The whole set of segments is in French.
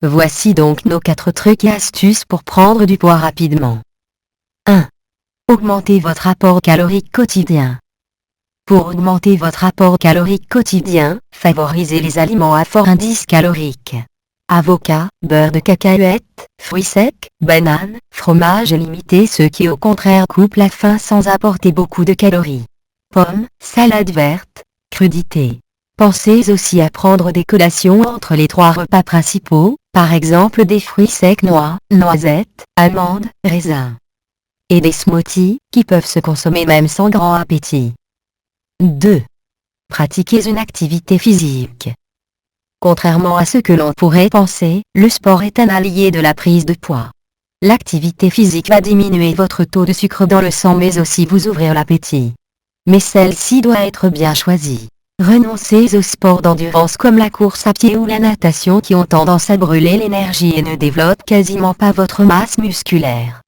Voici donc nos 4 trucs et astuces pour prendre du poids rapidement. 1. Augmentez votre apport calorique quotidien. Pour augmenter votre apport calorique quotidien, favorisez les aliments à fort indice calorique. Avocat, beurre de cacahuète, fruits secs, bananes, fromage et limitez ceux qui au contraire coupent la faim sans apporter beaucoup de calories. Pommes, salade verte, crudités. Pensez aussi à prendre des collations entre les 3 repas principaux, par exemple des fruits secs noix, noisettes, amandes, raisins. Et des smoothies, qui peuvent se consommer même sans grand appétit. 2. Pratiquez une activité physique. Contrairement à ce que l'on pourrait penser, le sport est un allié de la prise de poids. L'activité physique va diminuer votre taux de sucre dans le sang mais aussi vous ouvrir l'appétit. Mais celle-ci doit être bien choisie. Renoncez aux sports d'endurance comme la course à pied ou la natation qui ont tendance à brûler l'énergie et ne développent quasiment pas votre masse musculaire.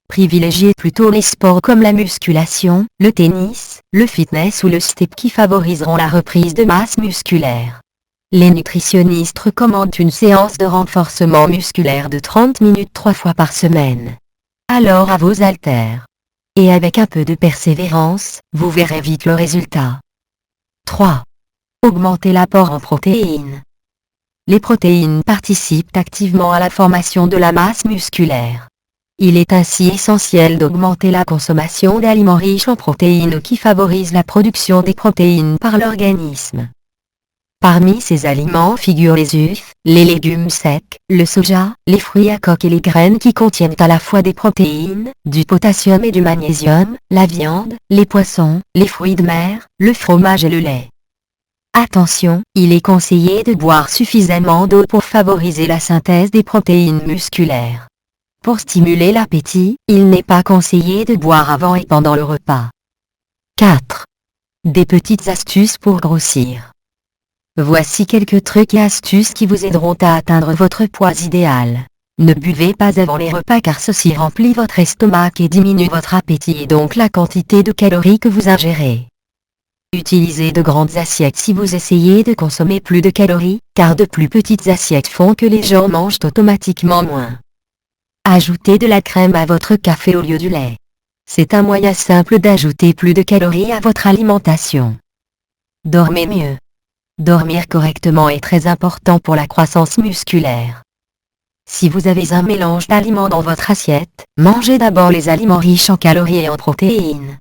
Privilégiez plutôt les sports comme la musculation, le tennis, le fitness ou le step qui favoriseront la reprise de masse musculaire. Les nutritionnistes recommandent une séance de renforcement musculaire de 30 minutes 3 fois par semaine. Alors à vos haltères. Et avec un peu de persévérance, vous verrez vite le résultat. 3. Augmentez l'apport en protéines. Les protéines participent activement à la formation de la masse musculaire. Il est ainsi essentiel d'augmenter la consommation d'aliments riches en protéines qui favorisent la production des protéines par l'organisme. Parmi ces aliments figurent les œufs, les légumes secs, le soja, les fruits à coque et les graines qui contiennent à la fois des protéines, du potassium et du magnésium, la viande, les poissons, les fruits de mer, le fromage et le lait. Attention, il est conseillé de boire suffisamment d'eau pour favoriser la synthèse des protéines musculaires. Pour stimuler l'appétit, il n'est pas conseillé de boire avant et pendant le repas. 4. Des petites astuces pour grossir. Voici quelques trucs et astuces qui vous aideront à atteindre votre poids idéal. Ne buvez pas avant les repas car ceci remplit votre estomac et diminue votre appétit et donc la quantité de calories que vous ingérez. Utilisez de grandes assiettes si vous essayez de consommer plus de calories, car de plus petites assiettes font que les gens mangent automatiquement moins. Ajoutez de la crème à votre café au lieu du lait. C'est un moyen simple d'ajouter plus de calories à votre alimentation. Dormez mieux. Dormir correctement est très important pour la croissance musculaire. Si vous avez un mélange d'aliments dans votre assiette, mangez d'abord les aliments riches en calories et en protéines.